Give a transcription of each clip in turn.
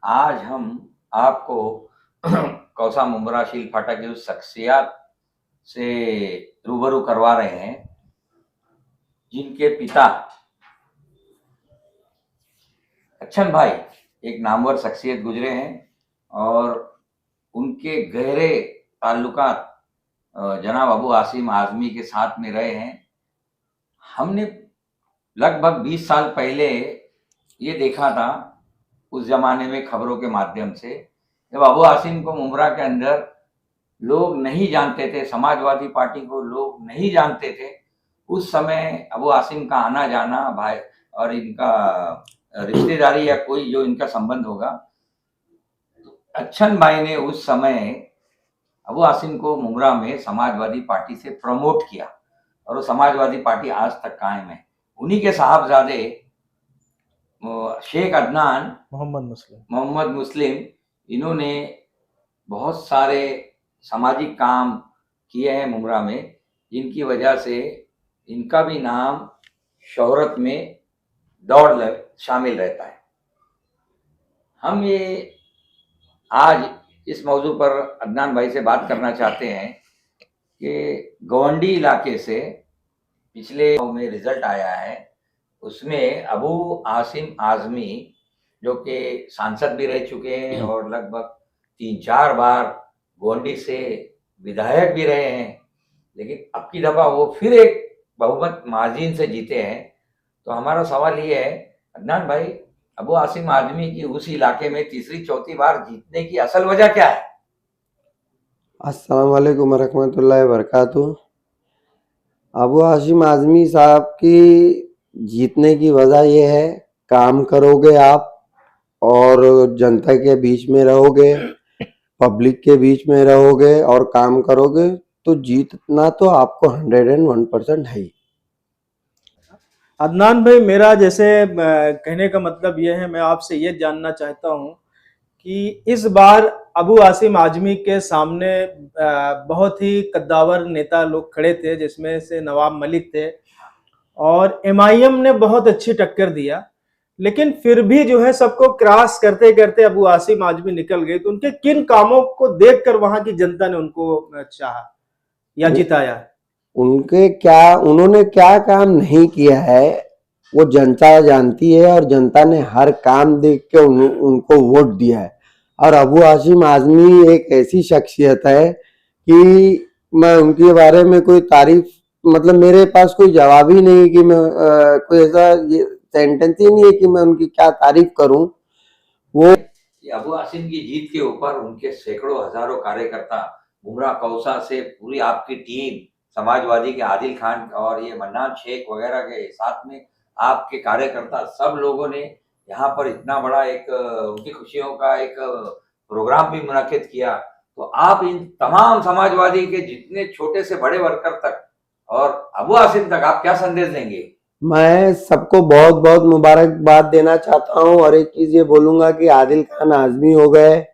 आज हम आपको कौसा मुमरा शील फाटा की उस शख्सियत से रूबरू करवा रहे हैं जिनके पिता अच्छन भाई एक नामवर शख्सियत गुजरे हैं और उनके गहरे ताल्लुकात जनाब अबू आसिम आज़मी के साथ में रहे हैं। हमने लगभग 20 साल पहले ये देखा था, उस ज़माने में खबरों के माध्यम से, जब अबू आसिम को मुमरा के अंदर लोग नहीं जानते थे, समाजवादी पार्टी को लोग नहीं जानते थे। उस समय अबू आसिम का आना जाना भाई और इनका रिश्तेदारी या कोई जो इनका संबंध होगा, अच्छन भाई ने उस समय अबू आसिम को मुमरा में समाजवादी पार्टी से प्रमोट किया और वो समाजवादी पार्टी आज तक कायम है। उन्हीं के साहबजादे शेख अदनान मोहम्मद मुस्लिम, इन्होंने बहुत सारे सामाजिक काम किए हैं मुमरा में, जिनकी वजह से इनका भी नाम शोहरत में शामिल रहता है। हम ये आज इस मौजू पर अदनान भाई से बात करना चाहते हैं कि गवंडी इलाके से पिछले में रिजल्ट आया है, उसमें अबू आसिम आज़मी जो कि सांसद भी रह चुके हैं और लगभग 3-4 बार गोंडी से विधायक भी रहे हैं, लेकिन अब की दफा वो फिर एक बहुमत मार्जिन से जीते हैं। तो हमारा सवाल ये है अदनान भाई, अबू आसिम आज़मी की उस इलाके में तीसरी चौथी बार जीतने की असल वजह क्या है? अस्सलाम वालेकुम रहमतुल्लाहि व बरकातुहू। अबू आसिम आज़मी साहब की जीतने की वजह यह है, काम करोगे आप और जनता के बीच में रहोगे, पब्लिक के बीच में रहोगे और काम करोगे तो जीतना तो आपको 101% है ही। अदनान भाई, मेरा जैसे कहने का मतलब यह है, मैं आपसे ये जानना चाहता हूँ कि इस बार अबू आसिम आज़मी के सामने बहुत ही कद्दावर नेता लोग खड़े थे, जिसमें से नवाब मलिक थे और एमआईएम ने बहुत अच्छी टक्कर दिया, लेकिन फिर भी जो है सबको क्रॉस करते करते अबू आसिम आज़मी निकल गए। तो उनके किन कामों को देखकर वहां की जनता ने उनको चाहा या जिताया? उन्होंने क्या काम नहीं किया है वो जनता जानती है और जनता ने हर काम देख के उनको वोट दिया है। और अबू आसिम आज़मी एक ऐसी शख्सियत है कि मैं उनके बारे में कोई तारीफ, मतलब मेरे पास कोई जवाब ही नहीं कि मैं कोई ऐसा सेंटेंस ही नहीं है कि मैं उनकी क्या तारीफ करूं। वो अबू आसिम की जीत के ऊपर उनके सैकड़ों हजारों कार्यकर्ता, मुमरा कौसा से पूरी आपकी टीम, समाजवादी के आदिल खान और ये मन्नान शेख वगैरह के साथ में आपके कार्यकर्ता, सब लोगों ने यहाँ पर इतना बड़ा एक उनकी खुशियों का एक प्रोग्राम भी मुनक्किद किया। तो आप इन तमाम समाजवादी के जितने छोटे से बड़े वर्कर तक और अबू आसिम तक आप क्या संदेश देंगे? मैं सबको बहुत बहुत मुबारकबाद देना चाहता हूँ और एक चीज ये बोलूंगा कि आदिल खान आज़मी हो गए,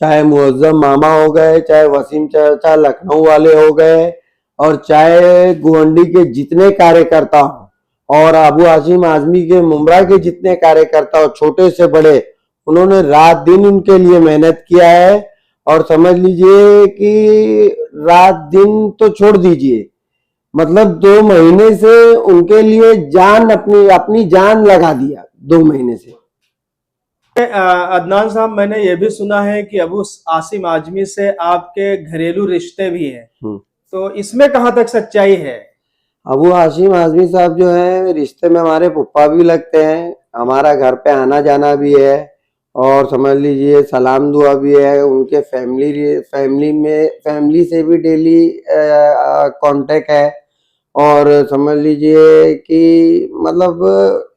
चाहे मुअज्जम मामा हो गए, चाहे वसीम चाचा लखनऊ वाले हो गए और चाहे गोंडी के जितने कार्यकर्ता हो और अबू आसिम आज़मी के मुमरा के जितने कार्यकर्ता हो, छोटे से बड़े, उन्होंने रात दिन उनके लिए मेहनत किया है। और समझ लीजिए कि रात दिन तो छोड़ दीजिए, मतलब 2 महीने से उनके लिए जान अपनी जान लगा दिया 2 महीने से। अदनान साहब, मैंने ये भी सुना है कि अबू आसिम आज़मी से आपके घरेलू रिश्ते भी हैं, तो इसमें कहाँ तक सच्चाई है? अबू आसिम आज़मी साहब जो है रिश्ते में हमारे पप्पा भी लगते हैं, हमारा घर पे आना जाना भी है और समझ लीजिए सलाम दुआ भी है। उनके फैमिली से भी डेली कांटेक्ट है और समझ लीजिए कि मतलब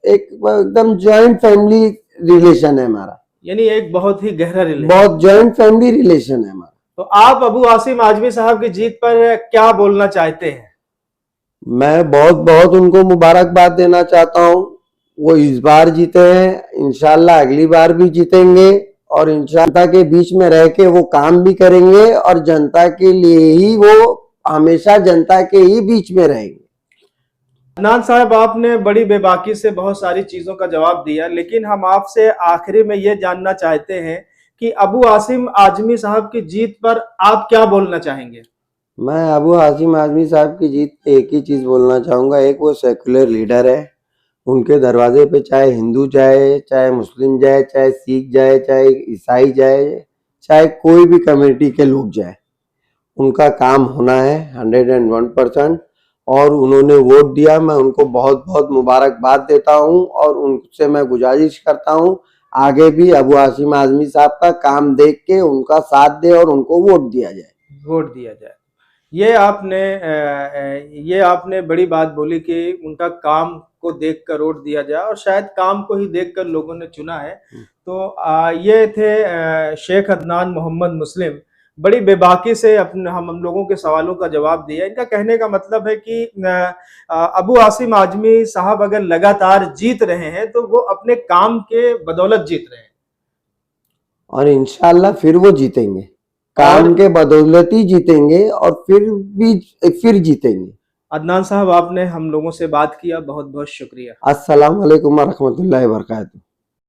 एक एकदम जॉइंट फैमिली रिलेशन है हमारा, यानी एक बहुत ही गहरा रिलेशन, बहुत जॉइंट फैमिली रिलेशन है हमारा। तो आप अबू आसिम आज़मी साहब की जीत पर क्या बोलना चाहते हैं? मैं बहुत बहुत उनको मुबारकबाद देना चाहता हूँ। वो इस बार जीते हैं, इंशाल्लाह अगली बार भी जीतेंगे और जनता के बीच में रह के वो काम भी करेंगे और जनता के लिए ही वो हमेशा जनता के ही बीच में रहेंगे। अदनान साहब, आपने बड़ी बेबाकी से बहुत सारी चीज़ों का जवाब दिया, लेकिन हम आपसे आखिरी में ये जानना चाहते हैं कि अबू आसिम आजमी साहब की जीत पर आप क्या बोलना चाहेंगे? मैं अबू आसिम आजमी साहब की जीत पे एक ही चीज बोलना चाहूंगा, एक वो सेकुलर लीडर है। उनके दरवाजे पे चाहे हिंदू जाए, चाहे मुस्लिम जाए, चाहे सिख जाए, चाहे ईसाई जाए, चाहे कोई भी कम्युनिटी के लोग जाए, उनका काम होना है 101%। और उन्होंने वोट दिया, मैं उनको बहुत बहुत मुबारकबाद देता हूं और उनसे मैं गुजारिश करता हूं आगे भी अबू आसिम आजमी साहब का काम देख के उनका साथ दे और उनको वोट दिया जाए। वोट दिया जाए। ये आपने बड़ी बात बोली कि उनका काम को देखकर वोट दिया जाए, और शायद काम को ही देखकर लोगों ने चुना है। तो ये थे शेख अदनान मोहम्मद मुस्लिम। बड़ी बेबाकी से अपने हम लोगों के सवालों का जवाब दिया। इनका कहने का मतलब है कि अबू आसिम आजमी साहब अगर लगातार जीत रहे हैं तो वो अपने काम के बदौलत जीत रहे हैं, और इंशाल्लाह फिर वो जीतेंगे, काम के बदौलत ही जीतेंगे और फिर जीतेंगे। अदनान साहब, आपने हम लोगों से बात किया, बहुत बहुत शुक्रिया। अस्सलाम वालेकुम व रहमतुल्लाहि व बरकातहू।